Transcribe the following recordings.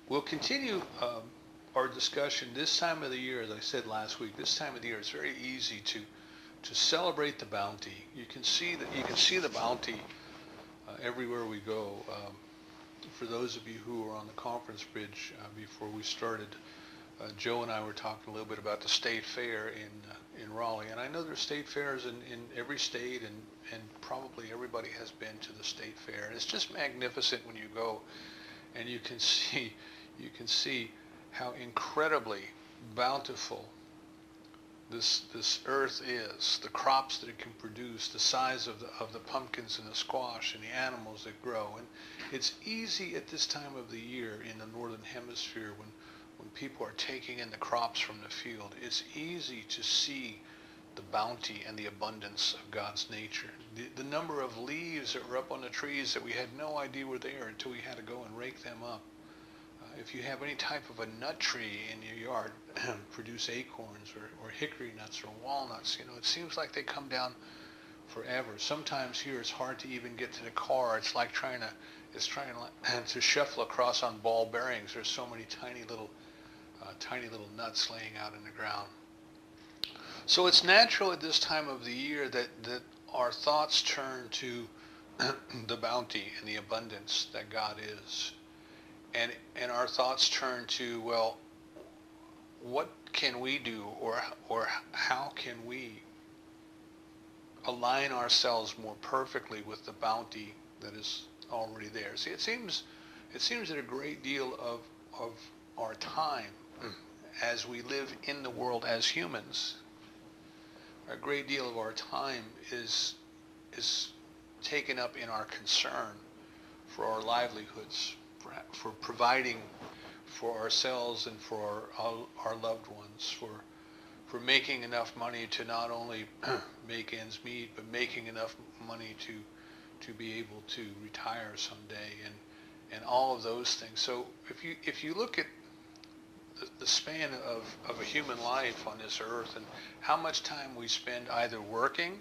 we'll continue our discussion this time of the year. As I said last week, this time of the year it's very easy to celebrate the bounty. You can see the bounty everywhere we go. For those of you who were on the conference bridge before we started, Joe and I were talking a little bit about the state fair in Raleigh, and I know there's state fairs in every state, and probably everybody has been to the state fair. And it's just magnificent when you go, and you can see how incredibly bountiful this earth is, the crops that it can produce, the size of the pumpkins and the squash and the animals that grow. And it's easy at this time of the year in the northern hemisphere when people are taking in the crops from the field, it's easy to see the bounty and the abundance of God's nature. The number of leaves that were up on the trees that we had no idea were there until we had to go and rake them up. If you have any type of a nut tree in your yard, produce acorns or hickory nuts or walnuts, it seems like they come down forever. Sometimes here it's hard to even get to the car. It's like trying to shuffle across on ball bearings. There's so many tiny little nuts laying out in the ground. So it's natural at this time of the year that our thoughts turn to the bounty and the abundance that God is. And our thoughts turn to, well, what can we do, or how can we align ourselves more perfectly with the bounty that is already there? See, it seems that a great deal of our time as we live in the world as humans, a great deal of our time is taken up in our concern for our livelihoods, for providing for ourselves and for our loved ones, for making enough money to not only make ends meet, but making enough money to be able to retire someday, and all of those things. So if you look at the span of a human life on this earth and how much time we spend either working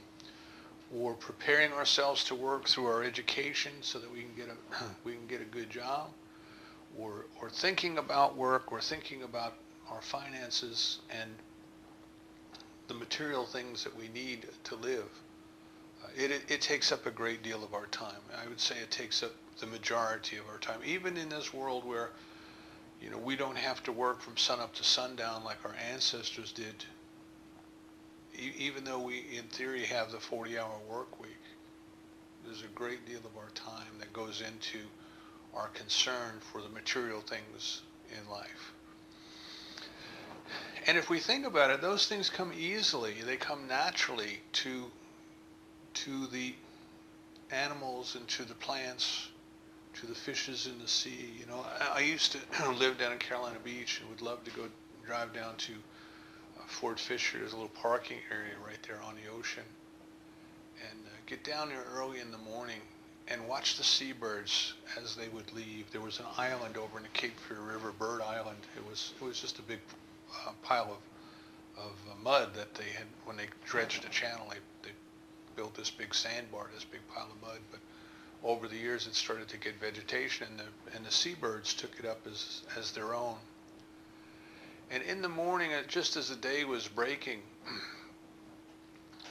or preparing ourselves to work through our education so that we can get a good job, or thinking about work, or thinking about our finances and the material things that we need to live. It takes up a great deal of our time. I would say it takes up the majority of our time, even in this world where we don't have to work from sunup to sundown like our ancestors did. Even though we, in theory, have the 40-hour work week, there's a great deal of our time that goes into our concern for the material things in life. And if we think about it, those things come easily. They come naturally to the animals and to the plants, to the fishes in the sea. I used to live down in Carolina Beach and would love to go drive down to Fort Fisher. There's a little parking area right there on the ocean, and get down there early in the morning and watch the seabirds as they would leave. There was an island over in the Cape Fear River, Bird Island. It was just a big pile of mud that they had when they dredged the channel. They built this big sandbar, this big pile of mud, but over the years it started to get vegetation, and the seabirds took it up as their own. And in the morning, just as the day was breaking,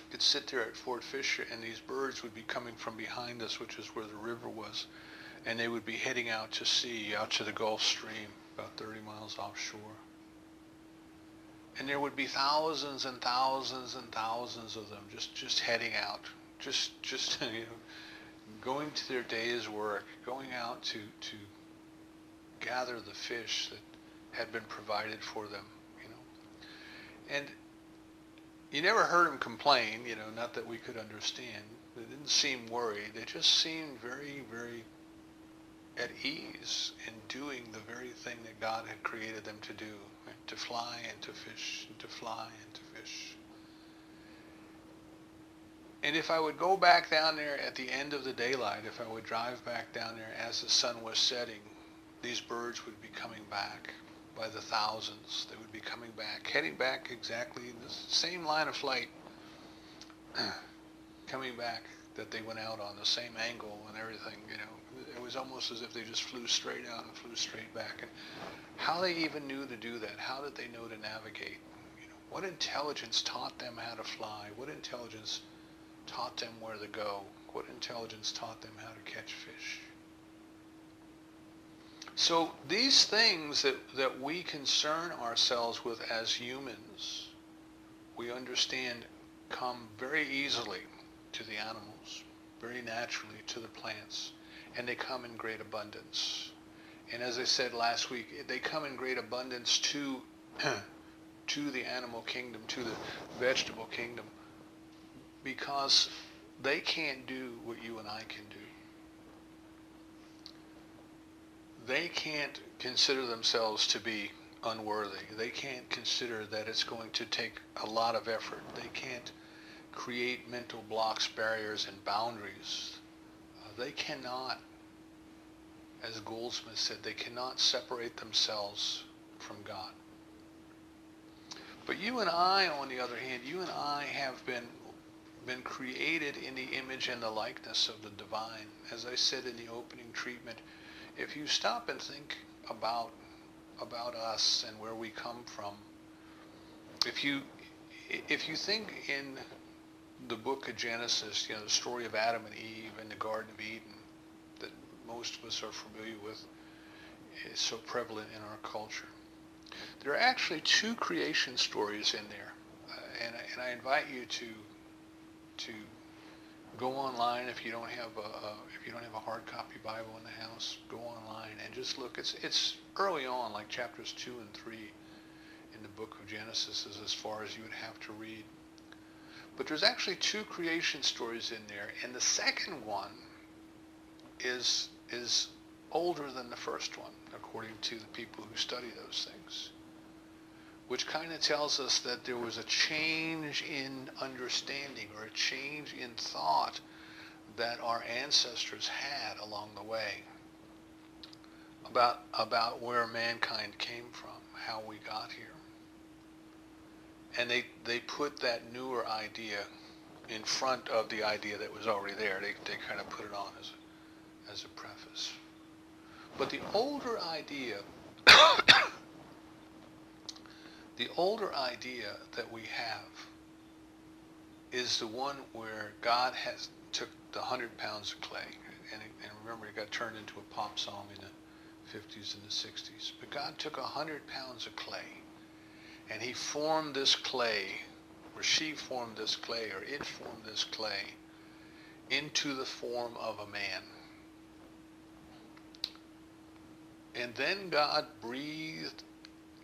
could sit there at Fort Fisher, and these birds would be coming from behind us, which is where the river was, and they would be heading out to sea, out to the Gulf Stream, about 30 miles offshore. And there would be thousands and thousands and thousands of them just heading out, just going to their day's work, going out to gather the fish that had been provided for them, And you never heard them complain, not that we could understand. They didn't seem worried. They just seemed very, very at ease in doing the very thing that God had created them to do, right? To fly and to fish, and to fly and to fish. And if I would go back down there at the end of the daylight, if I would drive back down there as the sun was setting, these birds would be coming back by the thousands. They would be coming back, heading back exactly the same line of flight, coming back that they went out on, the same angle and everything. was almost as if they just flew straight out and flew straight back. And how they even knew to do that, how did they know to navigate? What intelligence taught them how to fly? What intelligence taught them where to go? What intelligence taught them how to catch fish? So these things that we concern ourselves with as humans, we understand come very easily to the animals, very naturally to the plants, and they come in great abundance. And as I said last week, they come in great abundance to the animal kingdom, to the vegetable kingdom, because they can't do what you and I can do. They can't consider themselves to be unworthy. They can't consider that it's going to take a lot of effort. They can't create mental blocks, barriers, and boundaries. They cannot, as Goldsmith said, they cannot separate themselves from God. But you and I, on the other hand, you and I have been created in the image and the likeness of the divine. As I said in the opening treatment, if you stop and think about us and where we come from, if you think in the book of Genesis, the story of Adam and Eve in the Garden of Eden that most of us are familiar with, is so prevalent in our culture. There are actually two creation stories in there, and I invite you to go online if you don't have a hard copy Bible in the house. Go online and just look. It's early on, like chapters 2 and 3 in the book of Genesis is as far as you would have to read. But there's actually two creation stories in there, and the second one is older than the first one, according to the people who study those things, which kind of tells us that there was a change in understanding or a change in thought that our ancestors had along the way about where mankind came from, how we got here. And they put that newer idea in front of the idea that was already there. They kind of put it on as a preface. But the older idea that we have is the one where God took the 100 pounds of clay, and remember it got turned into a pop song in the 50s and the 60s. But God took 100 pounds of clay, and he formed this clay, or she formed this clay, or it formed this clay into the form of a man. And then God breathed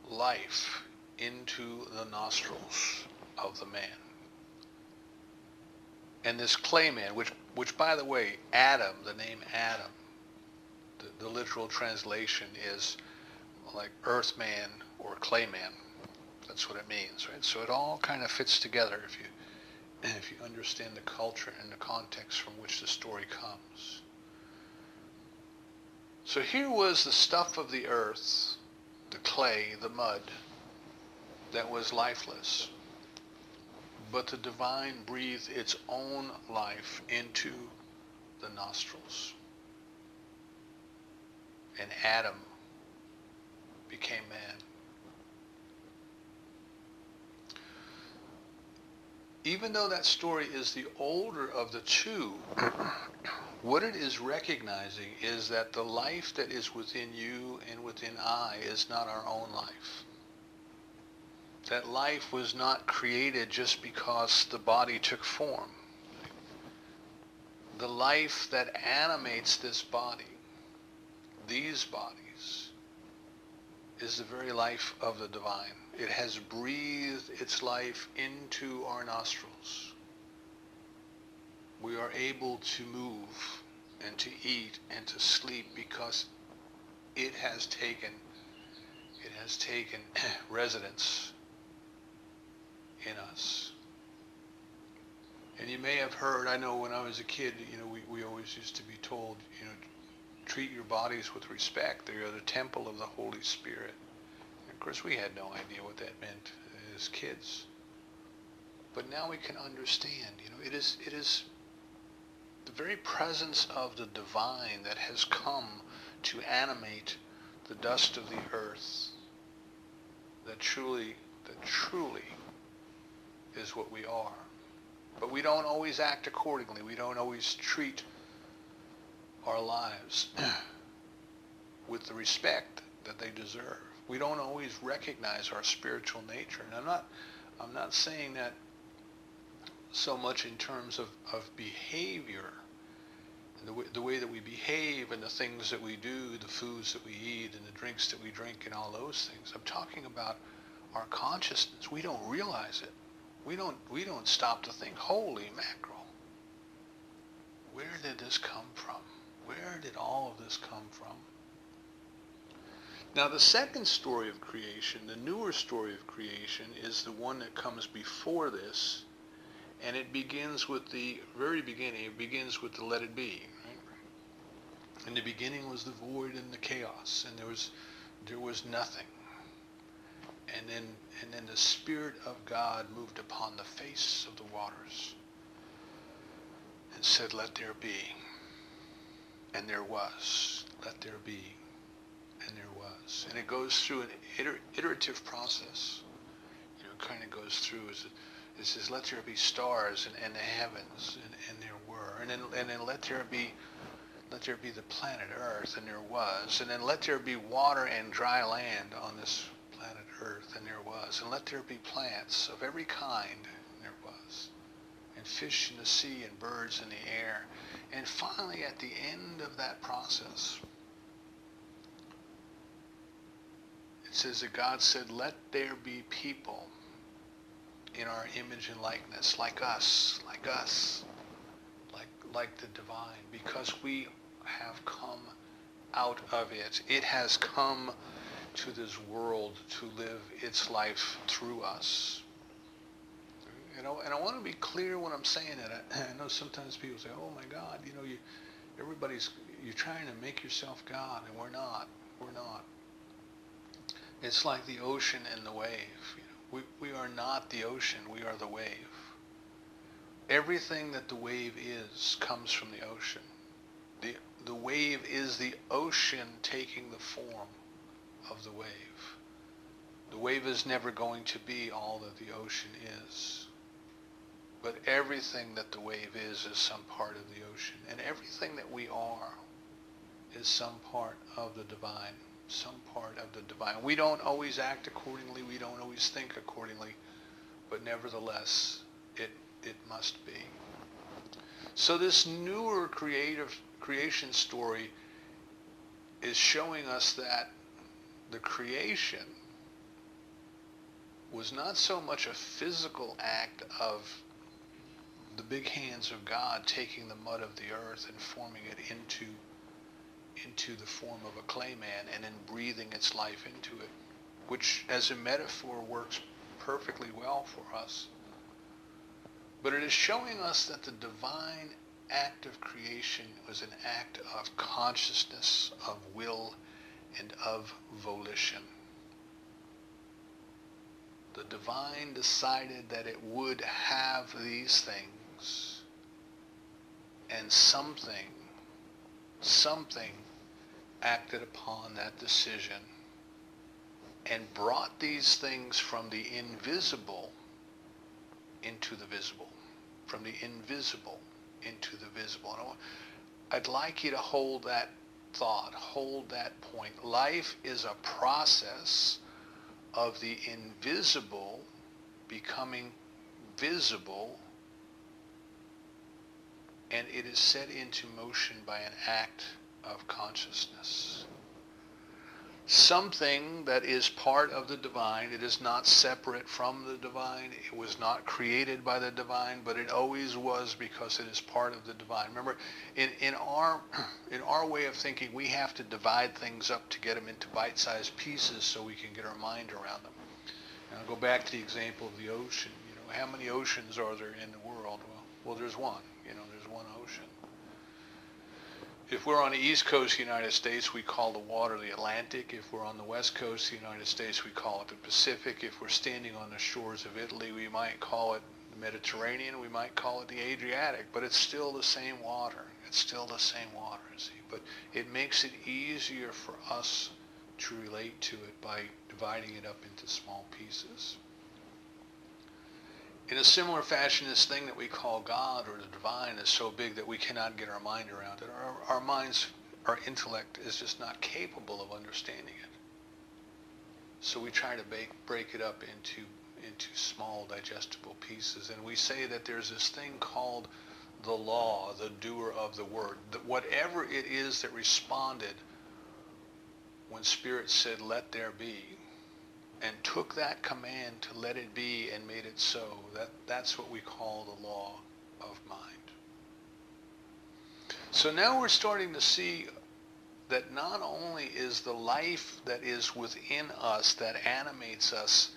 life into the nostrils of the man. And this clay man, which by the way, Adam, the name Adam, the literal translation is like earth man or clay man. That's what it means, right? So it all kind of fits together if you understand the culture and the context from which the story comes. So here was the stuff of the earth, the clay, the mud, that was lifeless. But the divine breathed its own life into the nostrils. And Adam became man. Even though that story is the older of the two, what it is recognizing is that the life that is within you and within I is not our own life. That life was not created just because the body took form. The life that animates this body, these bodies, is the very life of the divine. It has breathed its life into our nostrils. We are able to move and to eat and to sleep because it has taken residence in us. And you may have heard, I know when I was a kid, we always used to be told, treat your bodies with respect. They are the temple of the Holy Spirit. And of course, we had no idea what that meant as kids. But now we can understand, it is the very presence of the divine that has come to animate the dust of the earth, that truly is what we are. But we don't always act accordingly. We don't always treat our lives with the respect that they deserve. We don't always recognize our spiritual nature. And I'm not saying that so much in terms of behavior, the way that we behave and the things that we do, the foods that we eat and the drinks that we drink and all those things. I'm talking about our consciousness. We don't realize it. We don't stop to think, holy mackerel, where did this come from? Where did all of this come from? Now the second story of creation, the newer story of creation, is the one that comes before this, and it begins with the very beginning. It begins with the let it be. Right? In the beginning was the void and the chaos, and there was nothing. And then the Spirit of God moved upon the face of the waters and said, let there be. And there was. Let there be. And there was. And it goes through an iterative process. It kind of goes through. It says, let there be stars and the heavens, and there were. And then let there be the planet Earth, and there was. And then let there be water and dry land on this planet Earth, and there was. And let there be plants of every kind, and there was. And fish in the sea and birds in the air. And finally, at the end of that process, it says that God said, let there be people in our image and likeness, like us, like the divine, because we have come out of it. It has come to this world to live its life through us. And I want to be clear when I'm saying it. I know sometimes people say, oh my God, you're trying to make yourself God, and we're not. It's like the ocean and the wave. We are not the ocean, we are the wave. Everything that the wave is comes from the ocean. The wave is the ocean taking the form of the wave. The wave is never going to be all that the ocean is. But everything that the wave is some part of the ocean. And everything that we are is some part of the divine. Some part of the divine. We don't always act accordingly. We don't always think accordingly. But nevertheless, it must be. So this newer creation story is showing us that the creation was not so much a physical act of the big hands of God taking the mud of the earth and forming it into the form of a clay man and then breathing its life into it, which as a metaphor works perfectly well for us. But it is showing us that the divine act of creation was an act of consciousness, of will, and of volition. The divine decided that it would have these things, and something acted upon that decision and brought these things from the invisible into the visible, from the invisible into the visible. And I'd like you to hold that thought, hold that point. Life is a process of the invisible becoming visible, and it is set into motion by an act of consciousness. Something that is part of the divine. It is not separate from the divine. It was not created by the divine, but it always was because it is part of the divine. Remember, in our way of thinking, we have to divide things up to get them into bite-sized pieces so we can get our mind around them. And I'll go back to the example of the ocean. How many oceans are there in the world? Well, there's one. There's one ocean. If we're on the east coast of the United States, we call the water the Atlantic. If we're on the west coast of the United States, we call it the Pacific. If we're standing on the shores of Italy, we might call it the Mediterranean, we might call it the Adriatic, but it's still the same water. It's still the same water, see. But it makes it easier for us to relate to it by dividing it up into small pieces. In a similar fashion, this thing that we call God or the divine is so big that we cannot get our mind around it. Our minds, our intellect is just not capable of understanding it. So we try to break it up into small digestible pieces. And we say that there's this thing called the law, the doer of the word. That whatever it is that responded when Spirit said, let there be, and took that command to let it be and made it so, that's what we call the law of mind. So now we're starting to see that not only is the life that is within us, that animates us,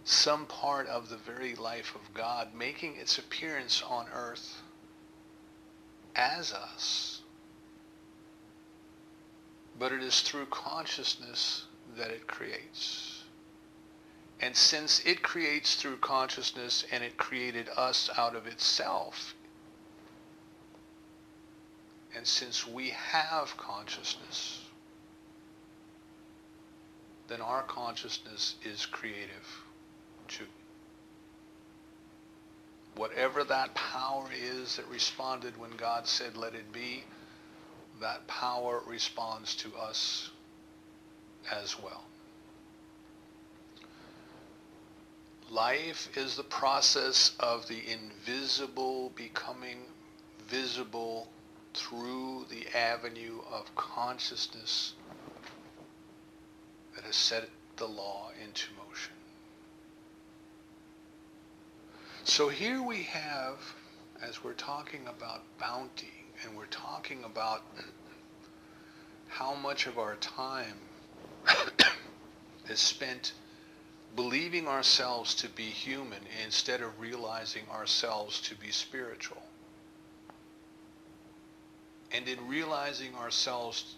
some part of the very life of God, making its appearance on earth as us, but it is through consciousness that it creates. And since it creates through consciousness and it created us out of itself, and since we have consciousness, then our consciousness is creative too. Whatever that power is that responded when God said, let it be, that power responds to us as well. Life is the process of the invisible becoming visible through the avenue of consciousness that has set the law into motion. So here we have, as we're talking about bounty, and we're talking about how much of our time is spent believing ourselves to be human instead of realizing ourselves to be spiritual. And in realizing ourselves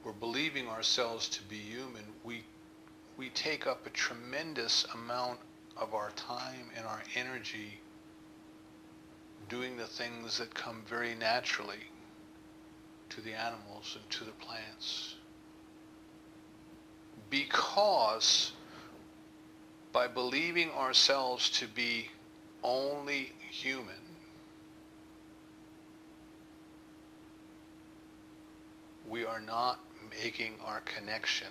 or believing ourselves to be human, we take up a tremendous amount of our time and our energy doing the things that come very naturally to the animals and to the plants. Because by believing ourselves to be only human, we are not making our connection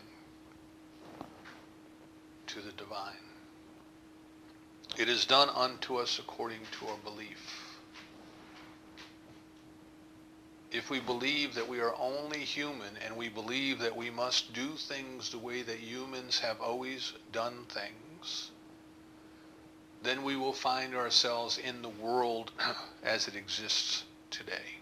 to the divine. It is done unto us according to our belief. If we believe that we are only human and we believe that we must do things the way that humans have always done things, then we will find ourselves in the world as it exists today.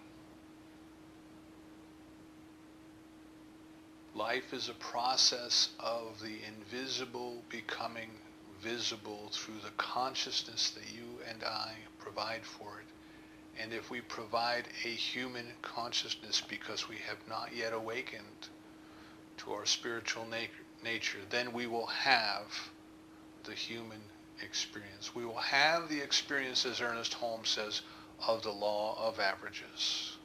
Life is a process of the invisible becoming visible through the consciousness that you and I provide for it. And if we provide a human consciousness because we have not yet awakened to our spiritual nature, then we will have the human experience. We will have the experience, as Ernest Holmes says, of the law of averages.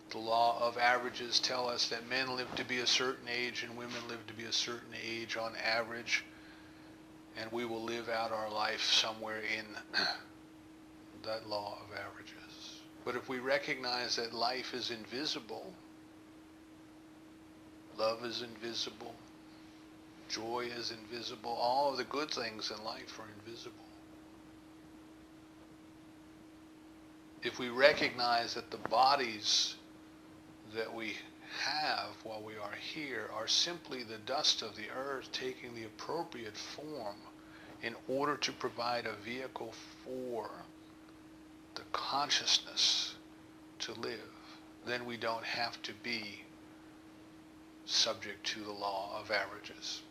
The law of averages tell us that men live to be a certain age and women live to be a certain age on average, and we will live out our life somewhere in that law of averages. But if we recognize that life is invisible, love is invisible, joy is invisible, all of the good things in life are invisible. If we recognize that the bodies that we have while we are here are simply the dust of the earth taking the appropriate form in order to provide a vehicle for the consciousness to live, then we don't have to be subject to the law of averages.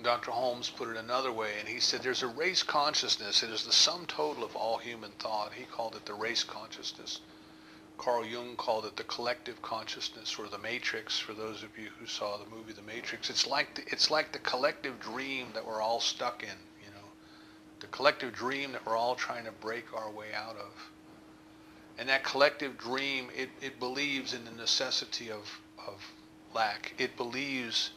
Dr. Holmes put it another way, and he said there's a race consciousness. It is the sum total of all human thought. He called it the race consciousness, Carl Jung called it the collective consciousness, or the matrix, for those of you who saw the movie The Matrix. It's like the collective dream that we're all stuck in, you know, the collective dream that we're all trying to break our way out of. And that collective dream, it believes in the necessity of lack. It believes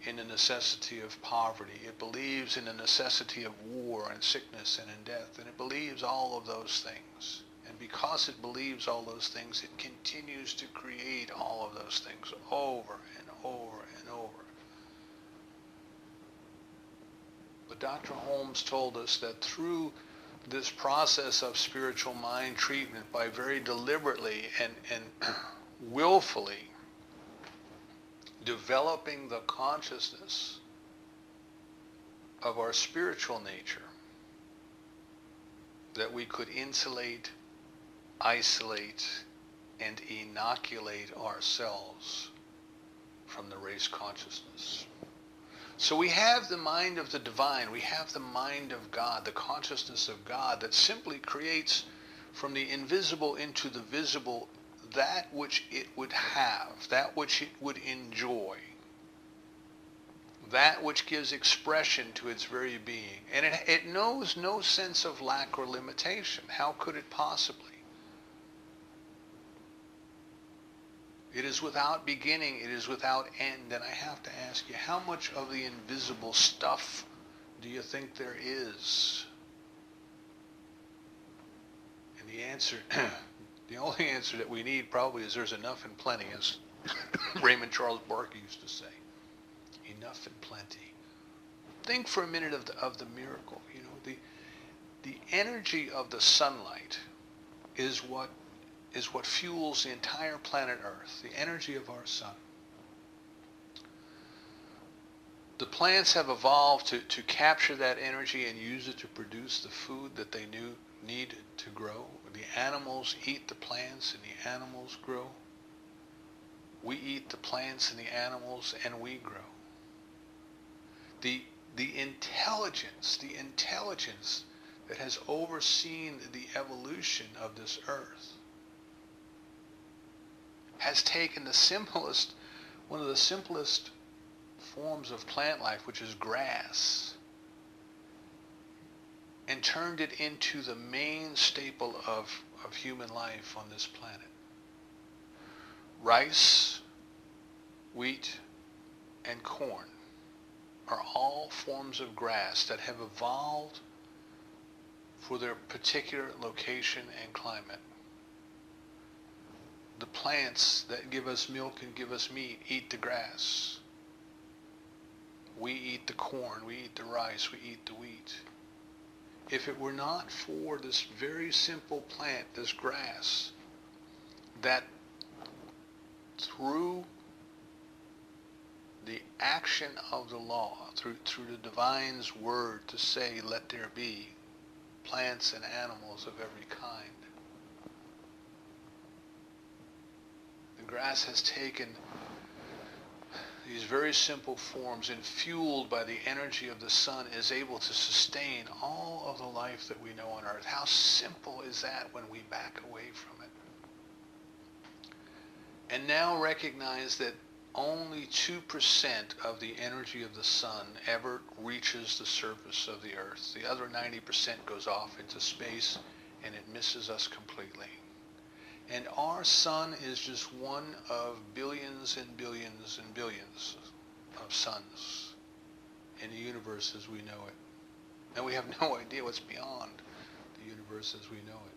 in the necessity of poverty. It believes in the necessity of war and sickness and in death. And it believes all of those things. And because it believes all those things, it continues to create all of those things over and over and over. But Dr. Holmes told us that through this process of spiritual mind treatment, by very deliberately and willfully developing the consciousness of our spiritual nature, that we could insulate, isolate, and inoculate ourselves from the race consciousness. So we have the mind of the divine, we have the mind of God, the consciousness of God that simply creates from the invisible into the visible that which it would have, that which it would enjoy, that which gives expression to its very being. And it knows no sense of lack or limitation. How could it possibly? It is without beginning, it is without end. And I have to ask you, how much of the invisible stuff do you think there is? And the answer, the only answer that we need probably is there's enough and plenty, as Raymond Charles Barker used to say. Enough and plenty. Think for a minute of the miracle. You know, the energy of the sunlight is what fuels the entire planet Earth, the energy of our sun. The plants have evolved to capture that energy and use it to produce the food that they need to grow. The animals eat the plants and the animals grow. We eat the plants and the animals and we grow. The intelligence that has overseen the evolution of this earth has taken one of the simplest forms of plant life, which is grass, and turned it into the main staple of human life on this planet. Rice, wheat, and corn are all forms of grass that have evolved for their particular location and climate. The plants that give us milk and give us meat eat the grass. We eat the corn, we eat the rice, we eat the wheat. If it were not for this very simple plant, this grass, that through the action of the law, through the divine's word to say, let there be plants and animals of every kind, the grass has taken these very simple forms and, fueled by the energy of the sun, is able to sustain all of the life that we know on earth. How simple is that when we back away from it? And now recognize that only 2% of the energy of the sun ever reaches the surface of the earth. The other 90% goes off into space and it misses us completely. And our sun is just one of billions and billions and billions of suns in the universe as we know it. And we have no idea what's beyond the universe as we know it.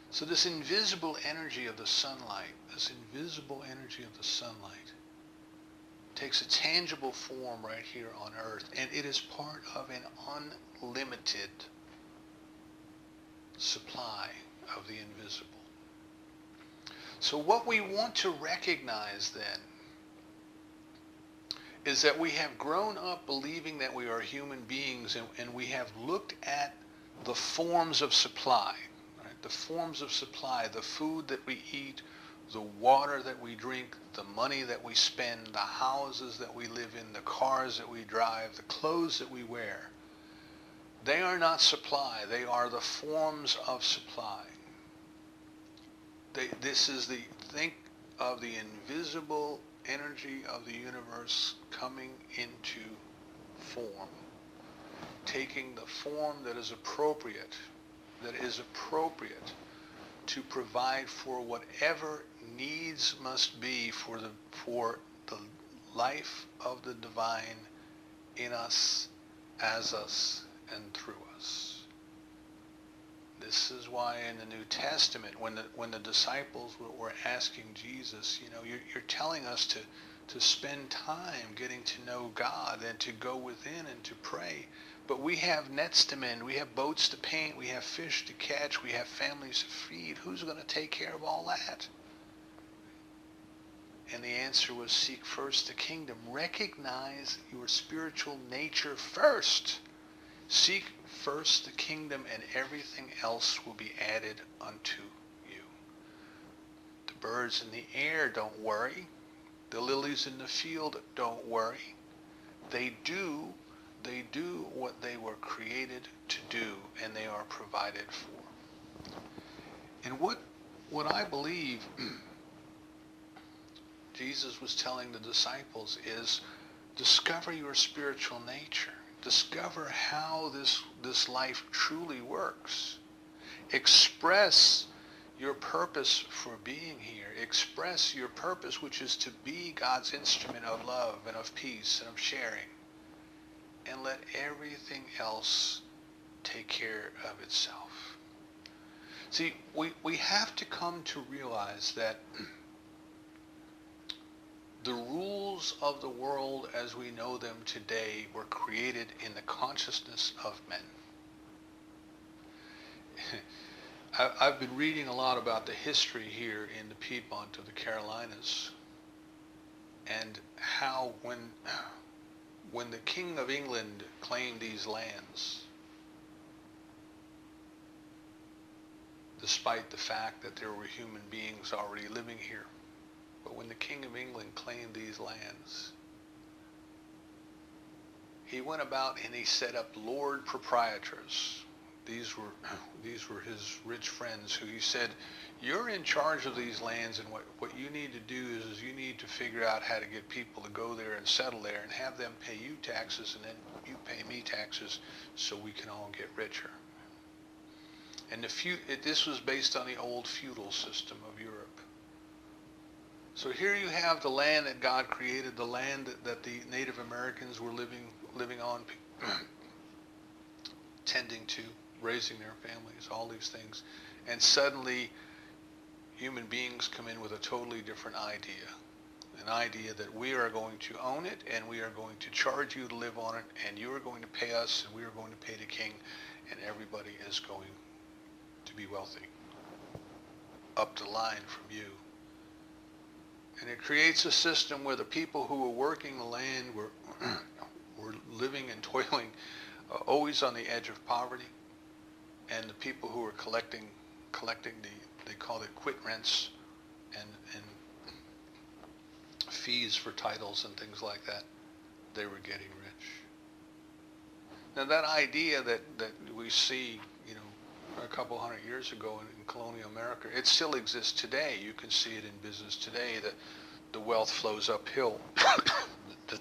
So this invisible energy of the sunlight, takes a tangible form right here on earth, and it is part of an unlimited supply of the invisible. So what we want to recognize then is that we have grown up believing that we are human beings, and we have looked at the forms of supply, right? The forms of supply, the food that we eat, the water that we drink, the money that we spend, the houses that we live in, the cars that we drive, the clothes that we wear. They are not supply. They are the forms of supply. Think of the invisible energy of the universe coming into form, taking the form that is appropriate to provide for whatever needs must be for the life of the divine in us, as us, and through us. This is why in the New Testament, when the disciples were asking Jesus, you're telling us to spend time getting to know God and to go within and to pray. But we have nets to mend, we have boats to paint, we have fish to catch, we have families to feed. Who's going to take care of all that? And the answer was, seek first the kingdom. Recognize your spiritual nature first. Seek first the kingdom, and everything else will be added unto you. The birds in the air don't worry. The lilies in the field don't worry. They do what they were created to do, and they are provided for. And what I believe Jesus was telling the disciples is, discover your spiritual nature. Discover how this life truly works. Express your purpose for being here. Express your purpose, which is to be God's instrument of love and of peace and of sharing. And let everything else take care of itself. See, we have to come to realize that the rules of the world as we know them today were created in the consciousness of men. I've been reading a lot about the history here in the Piedmont of the Carolinas, and how when the King of England claimed these lands, despite the fact that there were human beings already living here, but when the King of England claimed these lands, he went about and he set up Lord Proprietors. These were his rich friends who he said, you're in charge of these lands, and what you need to do is you need to figure out how to get people to go there and settle there and have them pay you taxes, and then you pay me taxes so we can all get richer. And this was based on the old feudal system of Europe. So here you have the land that God created, the land that the Native Americans were living on, tending to, raising their families, all these things. And suddenly human beings come in with a totally different idea. An idea that we are going to own it, and we are going to charge you to live on it, and you are going to pay us, and we are going to pay the king, and everybody is going to be wealthy. Up the line from you. And it creates a system where the people who were working the land were living and toiling always on the edge of poverty, and the people who were collecting they called it quit rents and fees for titles and things like that, they were getting rich. Now that idea that we see, a couple hundred years ago in colonial America, it still exists today. You can see it in business today, that the wealth flows uphill. The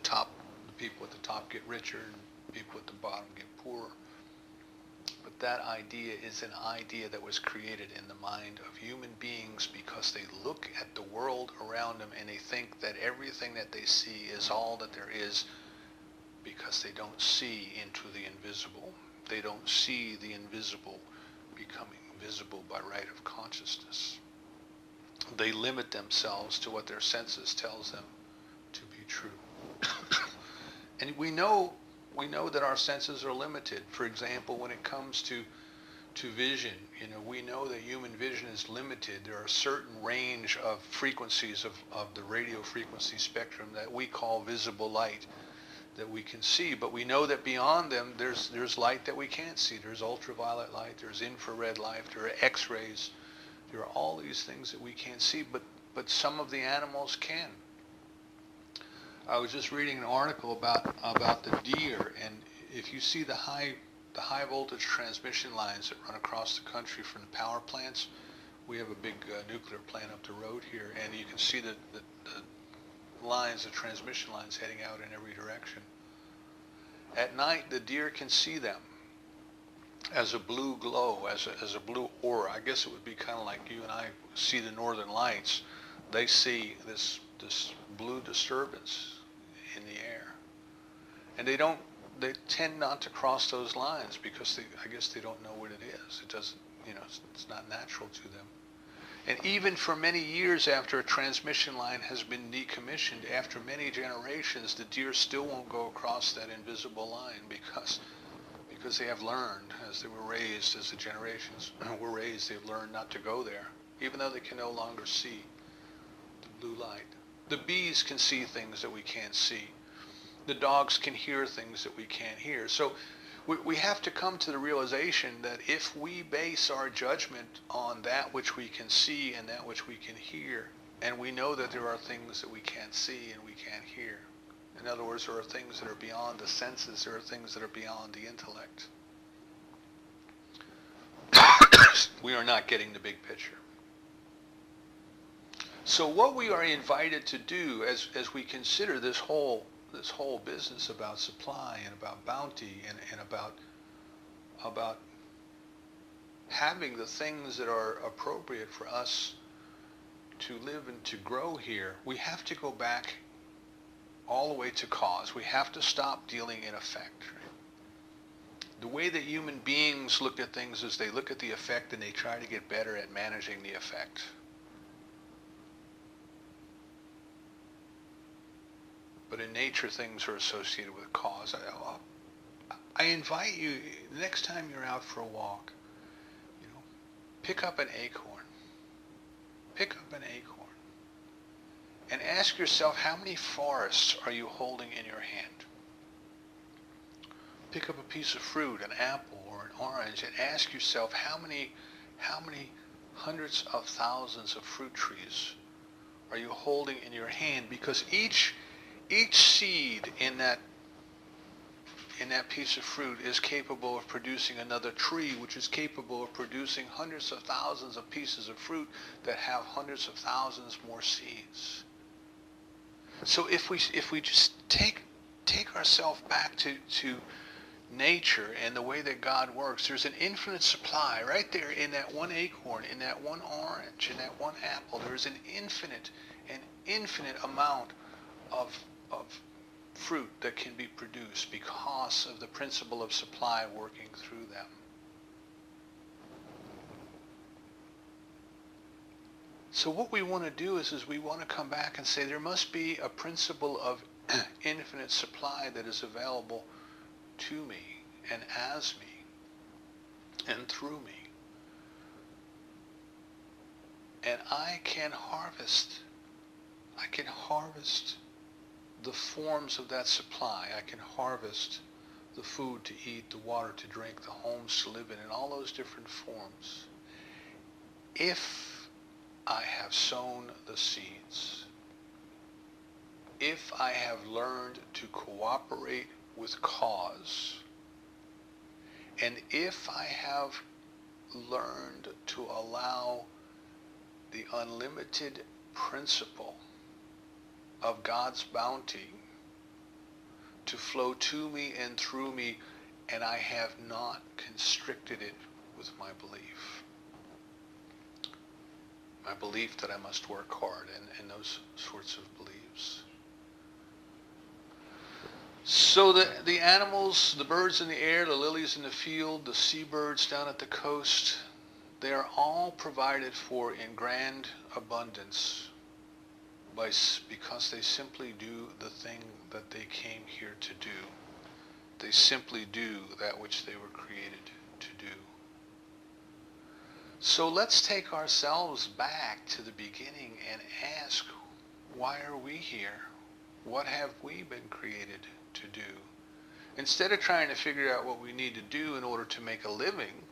people at the top get richer, and people at the bottom get poorer. But that idea is an idea that was created in the mind of human beings because they look at the world around them and they think that everything that they see is all that there is, because they don't see into the invisible. They don't see the invisible becoming visible by right of consciousness. They limit themselves to what their senses tells them to be true. And we know that our senses are limited. For example, when it comes to vision, we know that human vision is limited. There are a certain range of frequencies of the radio frequency spectrum that we call visible light that we can see, but we know that beyond them there's light that we can't see. There's ultraviolet light, there's infrared light, there are X-rays, there are all these things that we can't see, but some of the animals can. I was just reading an article about the deer, and if you see the high voltage transmission lines that run across the country from the power plants, We have a big nuclear plant up the road here, and you can see the lines, the transmission lines heading out in every direction. At night, the deer can see them as a blue glow, as a blue aura. I guess it would be kind of like you and I see the northern lights. They see this blue disturbance in the air, and they tend not to cross those lines because I guess they don't know what it is. It doesn't, it's not natural to them. And even for many years after a transmission line has been decommissioned, after many generations, the deer still won't go across that invisible line because they have learned, as they were raised, as the generations were raised, they've learned not to go there, even though they can no longer see the blue light. The bees can see things that we can't see. The dogs can hear things that we can't hear. So we have to come to the realization that if we base our judgment on that which we can see and that which we can hear, and we know that there are things that we can't see and we can't hear. In other words, there are things that are beyond the senses, there are things that are beyond the intellect. We are not getting the big picture. So what we are invited to do as we consider this whole business about supply and about bounty and about having the things that are appropriate for us to live and to grow here, we have to go back all the way to cause. We have to stop dealing in effect. The way that human beings look at things is they look at the effect and they try to get better at managing the effect. But in nature, things are associated with cause. I invite you, the next time you're out for a walk, pick up an acorn. Pick up an acorn. And ask yourself, how many forests are you holding in your hand? Pick up a piece of fruit, an apple or an orange, and ask yourself, how many hundreds of thousands of fruit trees are you holding in your hand? Because each seed in that piece of fruit is capable of producing another tree, which is capable of producing hundreds of thousands of pieces of fruit that have hundreds of thousands more seeds. So if we just take ourselves back to nature and the way that God works, there's an infinite supply right there in that one acorn, in that one orange, in that one apple. There's an infinite amount of fruit that can be produced because of the principle of supply working through them. So what we want to do is we want to come back and say there must be a principle of infinite supply that is available to me and as me and through me. And I can harvest the forms of that supply. I can harvest the food to eat, the water to drink, the homes to live in all those different forms, if I have sown the seeds, if I have learned to cooperate with cause, and if I have learned to allow the unlimited principle of God's bounty to flow to me and through me, and I have not constricted it with my belief. My belief that I must work hard and those sorts of beliefs. So the animals, the birds in the air, the lilies in the field, the seabirds down at the coast, they are all provided for in grand abundance because they simply do the thing that they came here to do. They simply do that which they were created to do. So let's take ourselves back to the beginning and ask, why are we here? What have we been created to do? Instead of trying to figure out what we need to do in order to make a living,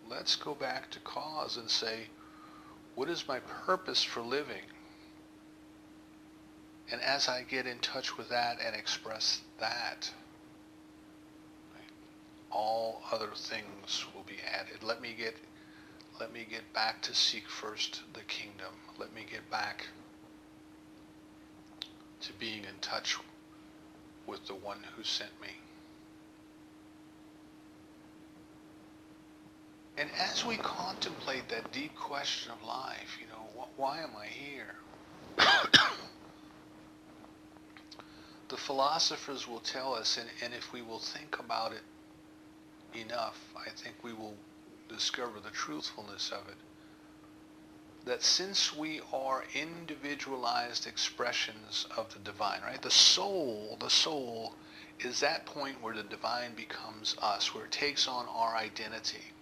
let's go back to cause and say, what is my purpose for living? And as I get in touch with that and express that, all other things will be added. Let me Let me get back to seek first the kingdom. Let me get back to being in touch with the one who sent me. And as we contemplate that deep question of life, why am I here? The philosophers will tell us, and if we will think about it enough, I think we will discover the truthfulness of it, that since we are individualized expressions of the divine, right? The soul is that point where the divine becomes us, where it takes on our identity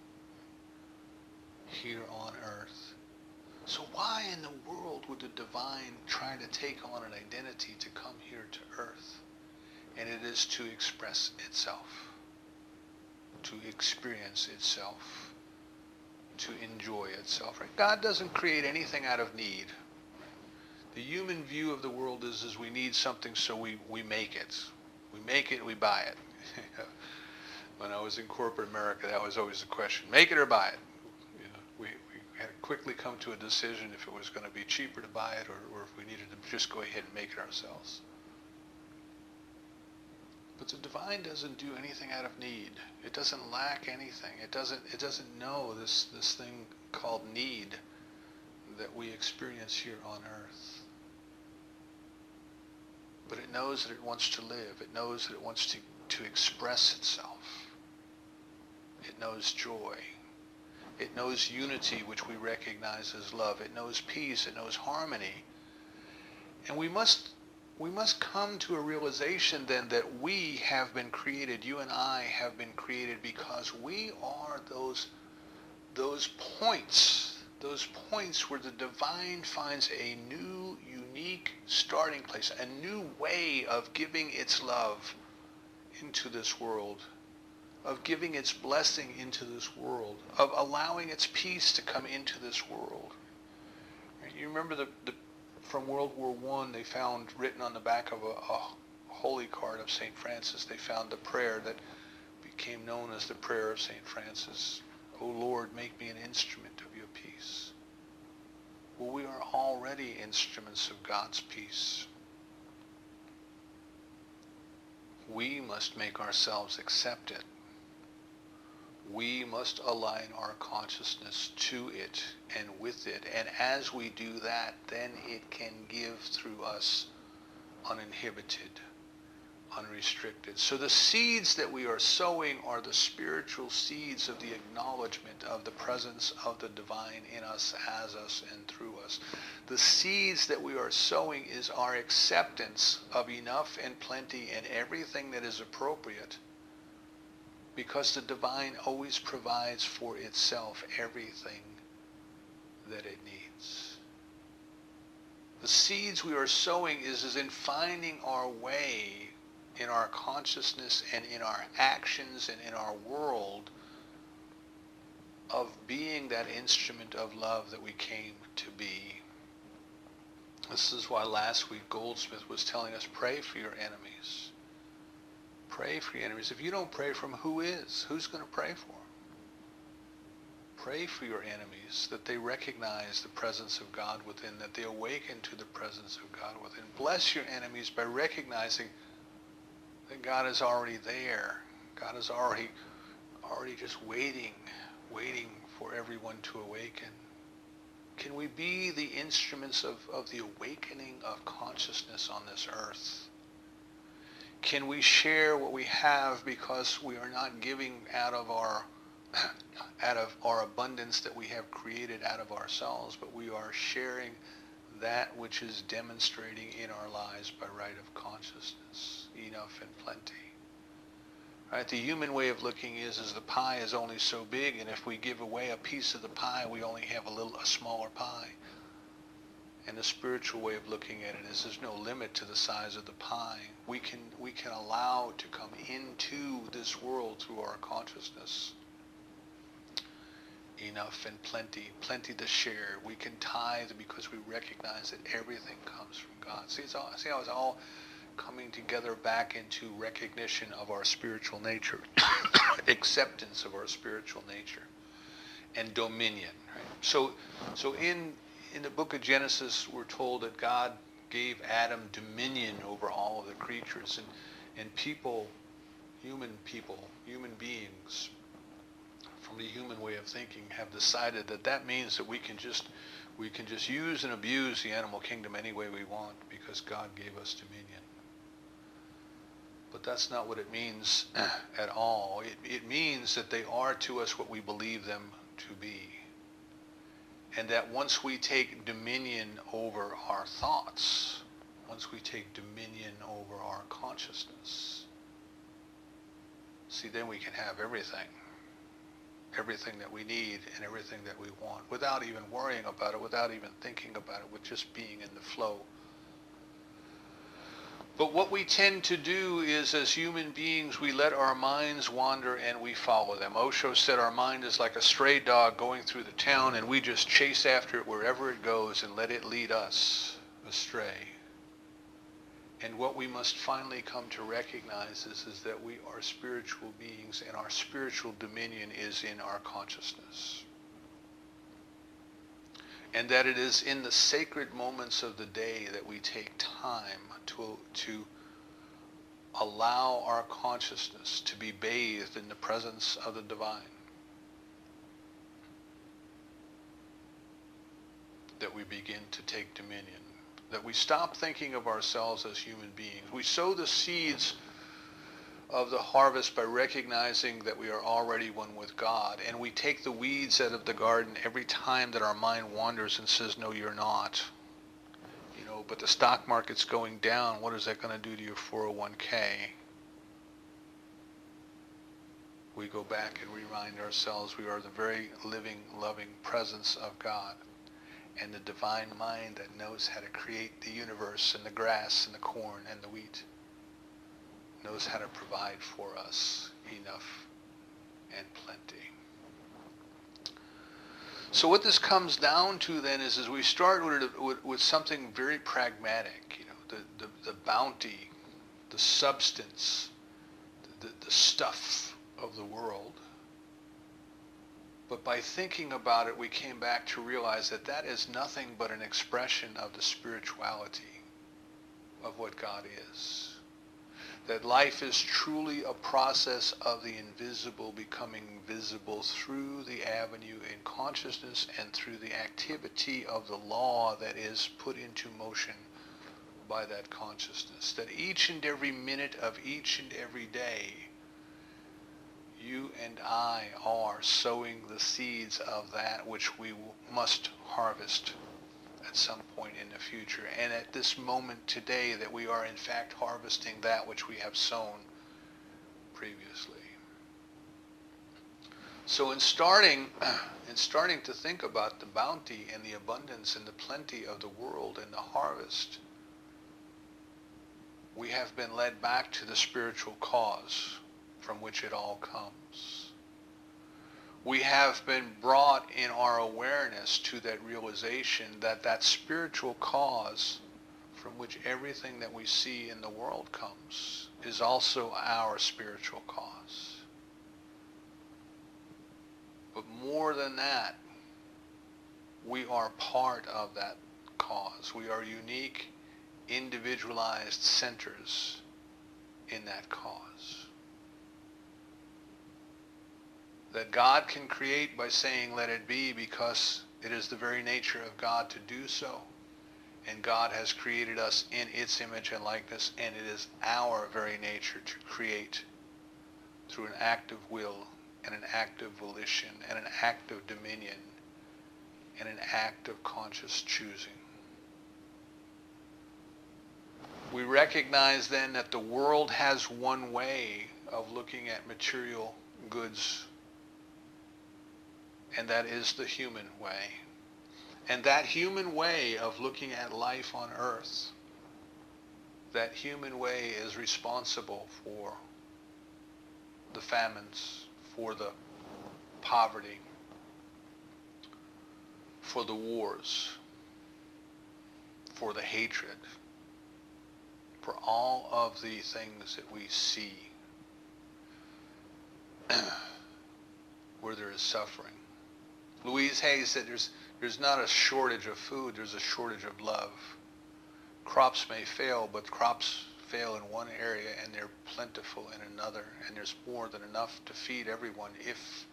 here on earth. So why in the world would the divine try to take on an identity to come here to earth? And it is to express itself, to experience itself, to enjoy itself. Right? God doesn't create anything out of need. The human view of the world is we need something, so we make it. We make it, we buy it. When I was in corporate America, that was always the question: make it or buy it. We had to quickly come to a decision if it was going to be cheaper to buy it or if we needed to just go ahead and make it ourselves. But the divine doesn't do anything out of need. It doesn't lack anything. It doesn't know this thing called need that we experience here on earth. But it knows that it wants to live. It knows that it wants to express itself. It knows joy. It knows unity, which we recognize as love. It knows peace. It knows harmony. And we must come to a realization then that we have been created, you and I have been created because we are those points where the divine finds a new, unique starting place, a new way of giving its love into this world, of giving its blessing into this world, of allowing its peace to come into this world. You remember from World War I, they found written on the back of a holy card of St. Francis, they found the prayer that became known as the prayer of St. Francis. O Lord, make me an instrument of your peace. Well, we are already instruments of God's peace. We must make ourselves accept it. We must align our consciousness to it and with it. And as we do that, then it can give through us uninhibited, unrestricted. So the seeds that we are sowing are the spiritual seeds of the acknowledgement of the presence of the divine in us, as us, and through us. The seeds that we are sowing is our acceptance of enough and plenty and everything that is appropriate, because the divine always provides for itself everything that it needs. The seeds we are sowing is in finding our way in our consciousness and in our actions and in our world of being that instrument of love that we came to be. This is why last week Goldsmith was telling us, pray for your enemies. Pray for your enemies. If you don't pray for them, who is? Who's going to pray for them? Pray for your enemies, that they recognize the presence of God within, that they awaken to the presence of God within. Bless your enemies by recognizing that God is already there. God is already just waiting for everyone to awaken. Can we be the instruments of the awakening of consciousness on this earth? Can we share what we have because we are not giving out of our abundance that we have created out of ourselves, but we are sharing that which is demonstrating in our lives by right of consciousness, enough and plenty. Right? The human way of looking is the pie is only so big, and if we give away a piece of the pie, we only have a smaller pie. And the spiritual way of looking at it is there's no limit to the size of the pie. We can allow to come into this world through our consciousness enough and plenty to share. We can tithe because we recognize that everything comes from God. See how it's all coming together back into recognition of our spiritual nature, acceptance of our spiritual nature. and dominion. Right? So in the book of Genesis, we're told that God gave Adam dominion over all of the creatures, and people, human beings, from the human way of thinking, have decided that that means that we can just use and abuse the animal kingdom any way we want because God gave us dominion. But that's not what it means at all. It means that they are to us what we believe them to be. And that once we take dominion over our thoughts, once we take dominion over our consciousness, see, then we can have everything that we need and everything that we want without even worrying about it, without even thinking about it, with just being in the flow. But what we tend to do is, as human beings, we let our minds wander and we follow them. Osho said our mind is like a stray dog going through the town, and we just chase after it wherever it goes and let it lead us astray. And what we must finally come to recognize is that we are spiritual beings, and our spiritual dominion is in our consciousness. And that it is in the sacred moments of the day that we take time to allow our consciousness to be bathed in the presence of the divine. That we begin to take dominion. That we stop thinking of ourselves as human beings. We sow the seeds of the harvest by recognizing that we are already one with God, and we take the weeds out of the garden every time that our mind wanders and says, no, you're not. But the stock market's going down. What is that going to do to your 401k? We go back and remind ourselves we are the very living, loving presence of God, and the divine mind that knows how to create the universe and the grass and the corn and the wheat, knows how to provide for us enough and plenty. So what this comes down to then is we start with something very pragmatic, the bounty, the substance, the stuff of the world. But by thinking about it, we came back to realize that that is nothing but an expression of the spirituality of what God is. That life is truly a process of the invisible becoming visible through the avenue in consciousness and through the activity of the law that is put into motion by that consciousness. That each and every minute of each and every day, you and I are sowing the seeds of that which we must harvest at some point in the future. And at this moment today, that we are in fact harvesting that which we have sown previously. So in starting to think about the bounty and the abundance and the plenty of the world and the harvest, we have been led back to the spiritual cause from which it all comes. We have been brought in our awareness to that realization that that spiritual cause from which everything that we see in the world comes is also our spiritual cause. But more than that, we are part of that cause. We are unique, individualized centers in that cause. That God can create by saying, let it be, because it is the very nature of God to do so. And God has created us in its image and likeness, and it is our very nature to create through an act of will and an act of volition and an act of dominion and an act of conscious choosing. We recognize then that the world has one way of looking at material goods, and that is the human way. And that human way of looking at life on earth, that human way is responsible for the famines, for the poverty, for the wars, for the hatred, for all of the things that we see where there is suffering. Louise Hay said there's not a shortage of food, there's a shortage of love. Crops may fail, but crops fail in one area and they're plentiful in another, and there's more than enough to feed everyone if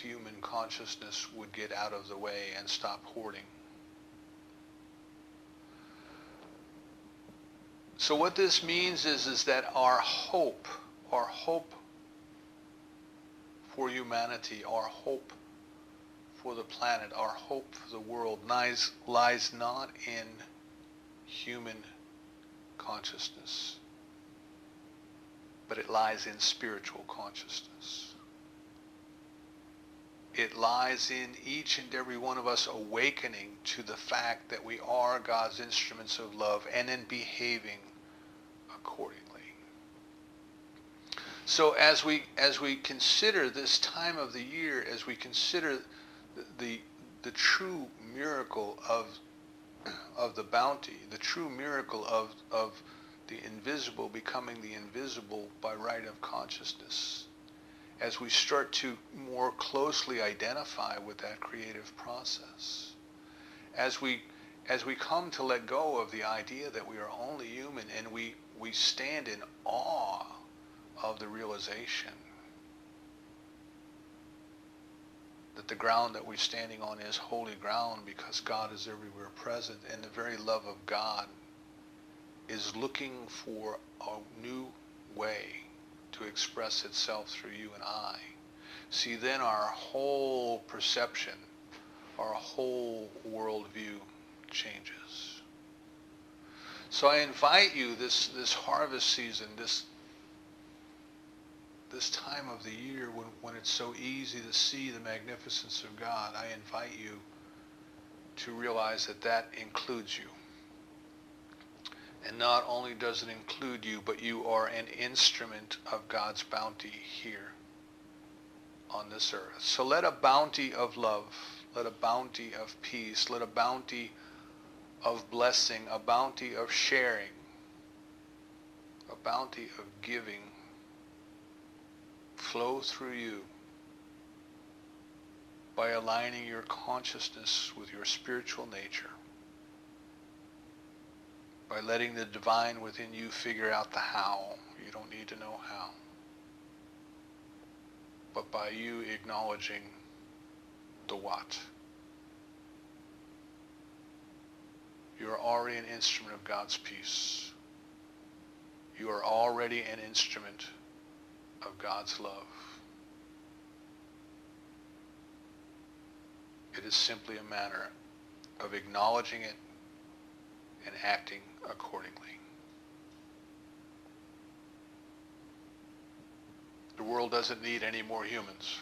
human consciousness would get out of the way and stop hoarding. So what this means is that our hope for humanity, our hope for the planet, our hope for the world lies not in human consciousness, but it lies in spiritual consciousness. It lies in each and every one of us awakening to the fact that we are God's instruments of love and in behaving accordingly. So as we consider this time of the year, as we consider the true miracle of the bounty, the true miracle of the invisible becoming the invisible by right of consciousness, as we start to more closely identify with that creative process, as we come to let go of the idea that we are only human, and we stand in awe of the realization that the ground that we're standing on is holy ground because God is everywhere present, and the very love of God is looking for a new way to express itself through you and I. See, then our whole perception, our whole worldview changes. So I invite you this harvest season, this time of the year when it's so easy to see the magnificence of God, I invite you to realize that includes you. And not only does it include you, but you are an instrument of God's bounty here on this earth. So let a bounty of love, let a bounty of peace, let a bounty of blessing, a bounty of sharing, a bounty of giving flow through you by aligning your consciousness with your spiritual nature, by letting the divine within you figure out the how. You don't need to know how. But by you acknowledging the what. You are already an instrument of God's peace. You are already an instrument of God's love. It is simply a matter of acknowledging it and acting accordingly. The world doesn't need any more humans.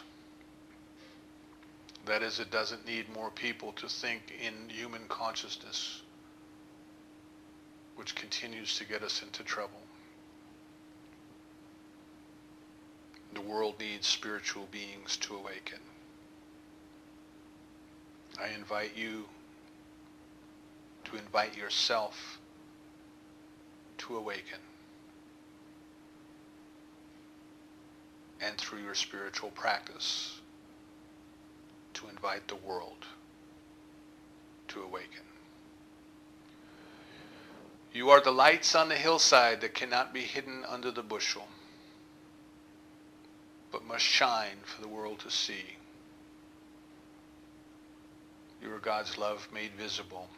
That is, it doesn't need more people to think in human consciousness, which continues to get us into trouble. The world needs spiritual beings to awaken. I invite you to invite yourself to awaken, and through your spiritual practice to invite the world to awaken. You are the lights on the hillside that cannot be hidden under the bushel, but must shine for the world to see. You are God's love made visible,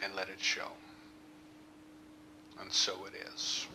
and let it show. And so it is.